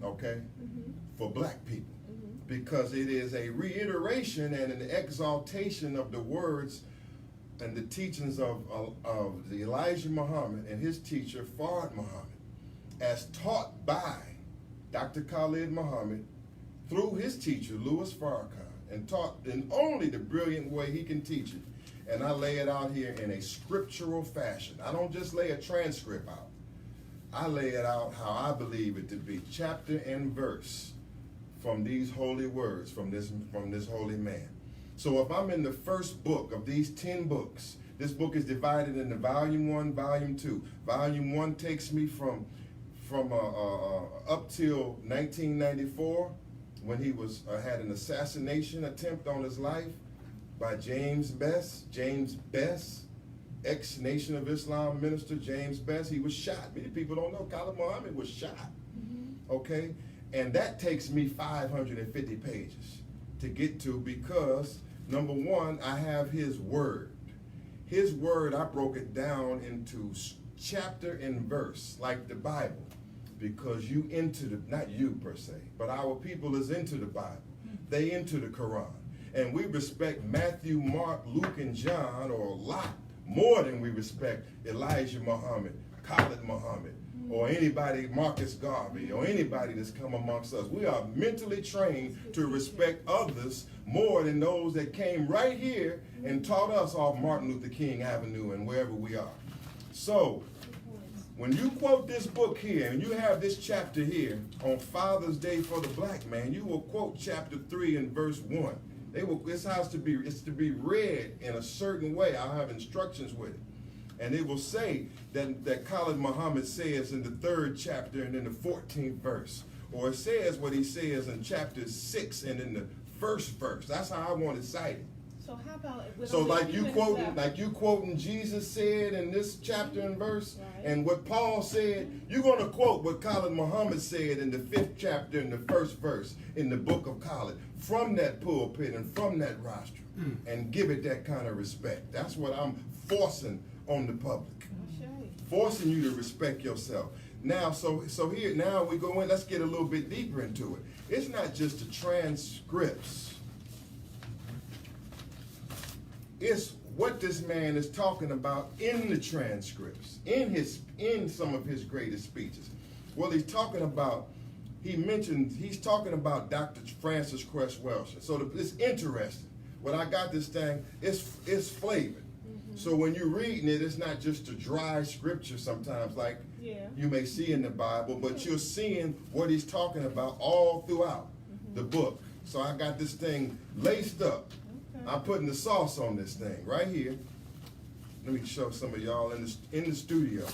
Speaker 3: okay, for black people, because it is a reiteration and an exaltation of the words and the teachings of the Elijah Muhammad and his teacher, Khalid Mohammed, as taught by Dr. Khalid Mohammed through his teacher, Louis Farrakhan, and taught in only the brilliant way he can teach it. And I lay it out here in a scriptural fashion. I don't just lay a transcript out. I lay it out how I believe it to be, chapter and verse, from these holy words, from this holy man. So if I'm in the first book of these 10 books, this book is divided into volume 1, volume 2. Volume 1 takes me from up till 1994, when he had an assassination attempt on his life by James Bess, ex-Nation of Islam minister James Bess. He was shot. Many people don't know Khalid Mohammed was shot. Okay, and that takes me 550 pages to get to, because number 1, I have his word. His word, I broke it down into chapter and verse, like the Bible, because you into not you per se, but our people is into the Bible. They into the Quran. And we respect Matthew, Mark, Luke, and John, or a lot more than we respect Elijah Muhammad, Khalid Mohammed, or anybody, Marcus Garvey, or anybody that's come amongst us. We are mentally trained to respect others more than those that came right here and taught us off Martin Luther King Avenue and wherever we are. So, when you quote this book here, and you have this chapter here on Father's Day for the black man, you will quote chapter 3 and verse 1. It's to be read in a certain way. I'll have instructions with it. And it will say that Khalid Mohammed says in the 3rd chapter and in the 14th verse. Or it says what he says in chapter 6 and in the 1st verse. That's how I want it cited.
Speaker 1: So how about
Speaker 3: like you quoting Jesus said in this chapter and verse, and what Paul said, you're going to quote what Khalid Mohammed said in the 5th chapter and the 1st verse in the Book of Khalid, from that pulpit and from that rostrum, and give it that kind of respect. That's what I'm forcing on the public, forcing you to respect yourself. Now, so here, now we go in, let's get a little bit deeper into it. It's not just the transcripts. It's what this man is talking about in the transcripts, in some of his greatest speeches. Well, he's talking about Dr. Francis Cress Welsher. So it's interesting. When I got this thing, it's flavored. So when you're reading it, it's not just a dry scripture sometimes like you may see in the Bible, but you're seeing what he's talking about all throughout the book. So I got this thing laced up. I'm putting the sauce on this thing right here. Let me show some of y'all in the studio.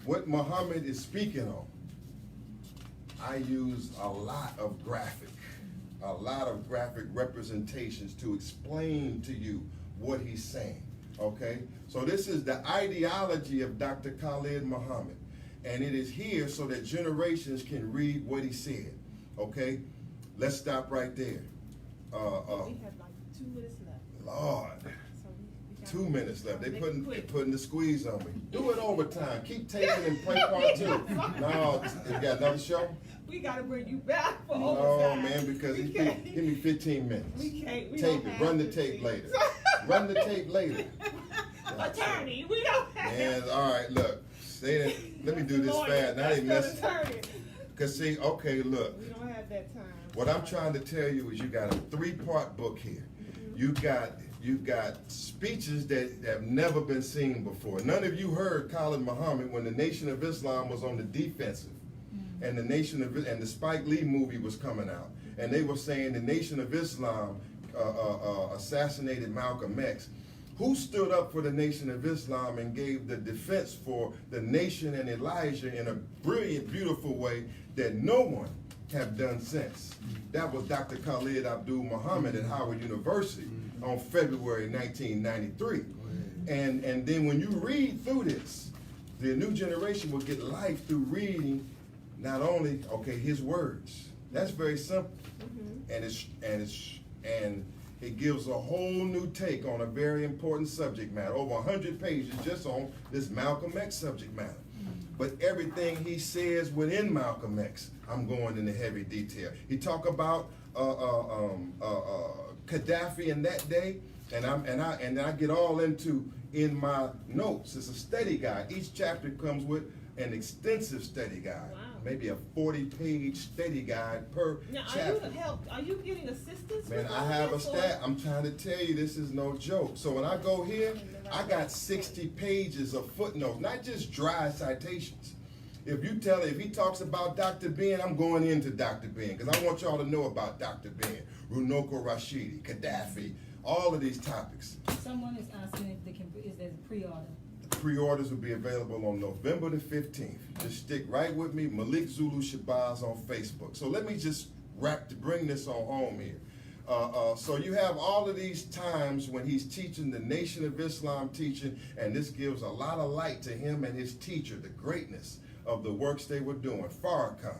Speaker 3: What Muhammad is speaking on, I use a lot of graphic representations to explain to you what he's saying, okay? So this is the ideology of Dr. Khalid Mohammed, and it is here so that generations can read what he said, okay? Let's stop right there.
Speaker 1: We have like 2 minutes left.
Speaker 3: Lord.
Speaker 1: So we got
Speaker 3: 2 minutes left. They
Speaker 1: make it quick.
Speaker 3: putting the squeeze on me. Do it overtime. Keep taping and play part 2. No, you got another show?
Speaker 1: We gotta bring you back for
Speaker 3: No,
Speaker 1: overtime.
Speaker 3: man, because
Speaker 1: We
Speaker 3: give
Speaker 1: can't.
Speaker 3: me 15 minutes.
Speaker 1: We can't. We
Speaker 3: Tape
Speaker 1: don't
Speaker 3: it.
Speaker 1: have
Speaker 3: Run the
Speaker 1: 15.
Speaker 3: tape later. Run the tape later.
Speaker 1: Attorney, we don't have.
Speaker 3: And all right, look. Let me do this
Speaker 1: Lawyer,
Speaker 3: fast. Now they
Speaker 1: that's
Speaker 3: miss.
Speaker 1: not attorney.
Speaker 3: Cause see, okay, look.
Speaker 1: We don't have that time.
Speaker 3: What I'm trying to tell you is you got a 3-part book here. You got speeches that have never been seen before. None of you heard Khalid Mohammed when the Nation of Islam was on the defensive, and the Spike Lee movie was coming out, and they were saying the Nation of Islam assassinated Malcolm X. Who stood up for the Nation of Islam and gave the defense for the nation and Elijah in a brilliant, beautiful way that no one have done since? That was Dr. Khalid Mohammed at Howard University on February 1993. And then when you read through this, the new generation will get life through reading not only, okay, his words. That's very simple. And it gives a whole new take on a very important subject matter. Over 100 pages just on this Malcolm X subject matter. But everything he says within Malcolm X, I'm going into heavy detail. He talk about Gaddafi in that day, and I get all into in my notes. It's a study guide. Each chapter comes with an extensive study guide.
Speaker 1: Wow.
Speaker 3: Maybe a 40-page study guide per
Speaker 1: Now,
Speaker 3: chapter.
Speaker 1: are you getting assistance?
Speaker 3: Man,
Speaker 1: with
Speaker 3: I
Speaker 1: all
Speaker 3: have a
Speaker 1: this, or-
Speaker 3: stat. I'm trying to tell you, this is no joke. So when I go here, I got 60 pages of footnotes, not just dry citations. If he talks about Dr. Ben, I'm going into Dr. Ben, because I want y'all to know about Dr. Ben, Runoko Rashidi, Gaddafi, all of these topics.
Speaker 2: Someone is asking is there a pre-order?
Speaker 3: Pre-orders will be available on November the 15th. Just stick right with me, Malik Zulu Shabazz on Facebook. So let me just bring this on home here. So you have all of these times when he's teaching the Nation of Islam teaching, and this gives a lot of light to him and his teacher, the greatness of the works they were doing, Farrakhan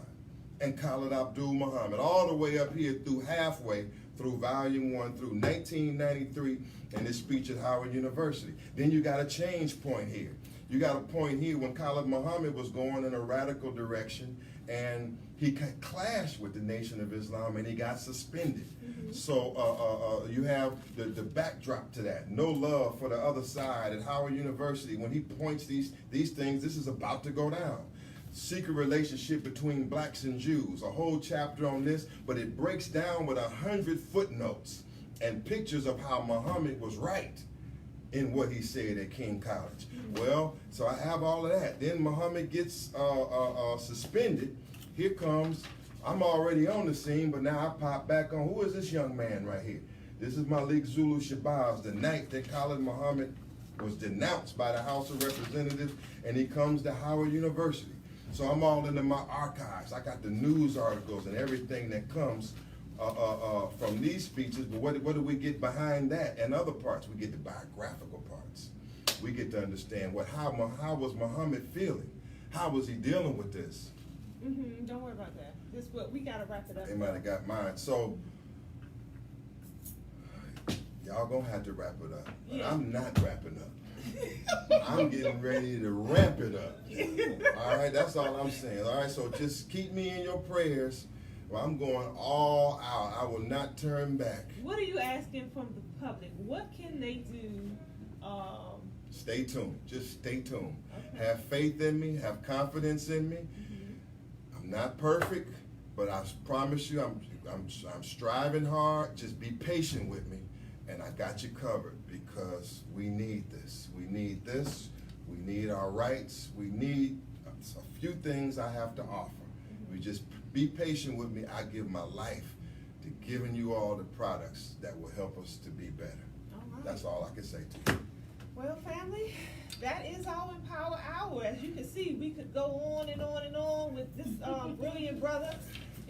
Speaker 3: and Khalid Mohammed, all the way up here through halfway through volume 1 through 1993 and his speech at Howard University. Then you got a change point here. You got a point here when Khalid Mohammed was going in a radical direction and he clashed with the Nation of Islam and he got suspended. So you have the backdrop to that. No love for the other side at Howard University. When he points these things, this is about to go down. Secret relationship between blacks and Jews, a whole chapter on this, but it breaks down with 100 footnotes and pictures of how Muhammad was right in what he said at King College. Well, so I have all of that. Then Muhammad gets suspended. Here comes, I'm already on the scene, but now I pop back on. Who is this young man right here? This is Malik Zulu Shabazz, the night that Khalid Mohammed was denounced by the House of Representatives, and he comes to Howard University. So I'm all into my archives. I got the news articles and everything that comes from these speeches, but what do we get behind that and other parts? We get the biographical parts. We get to understand how was Muhammad feeling? How was he dealing with this?
Speaker 1: Don't worry about that. We gotta wrap it up.
Speaker 3: They might have got mine. So y'all gonna have to wrap it up. But
Speaker 1: Yeah.
Speaker 3: I'm not wrapping up. I'm getting ready to ramp it up. All right, that's all I'm saying. All right, so just keep me in your prayers. Well, I'm going all out. I will not turn back.
Speaker 1: What are you asking from the public? What can they do?
Speaker 3: Stay tuned. Just stay tuned.
Speaker 1: Okay.
Speaker 3: Have faith in me. Have confidence in me. I'm not perfect, but I promise you, I'm striving hard. Just be patient with me, and I got you covered because we need this. We need this. We need our rights. We need a few things I have to offer. We just be patient with me. I give my life to giving you all the products that will help us to be better.
Speaker 1: All right.
Speaker 3: That's all I can say to you.
Speaker 1: Well, family, that is our Empower Hour. As you can see, we could go on and on and on with this brilliant brother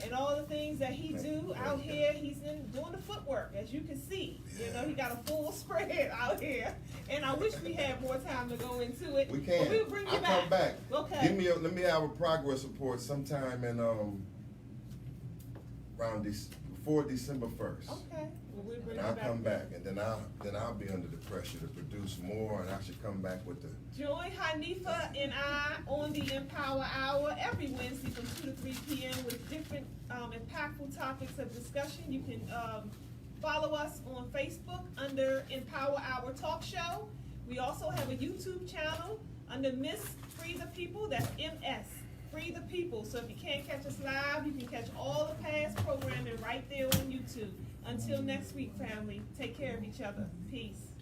Speaker 1: and all the things that he do out here. He's doing the footwork, as you can see. You know, he got a full spread out here. And I wish we had more time to go into it.
Speaker 3: We can.
Speaker 1: But we'll bring you
Speaker 3: I'll
Speaker 1: back.
Speaker 3: come back.
Speaker 1: Okay.
Speaker 3: Let me have a progress report sometime in around before December 1st.
Speaker 1: Okay. Well, But we'll bring
Speaker 3: And
Speaker 1: you
Speaker 3: I'll
Speaker 1: back.
Speaker 3: come back, and then I'll be under the pressure to produce more, and I should come back with the.
Speaker 1: Join Hanifa and I on the Empower Hour every Wednesday from 2 to 3 p.m. with different impactful topics of discussion. You can follow us on Facebook under Empower Hour Talk Show. We also have a YouTube channel under Miss Free the People, that's MS, Free the People. So if you can't catch us live, you can catch all the past programming right there on YouTube. Until next week, family, take care of each other. Peace.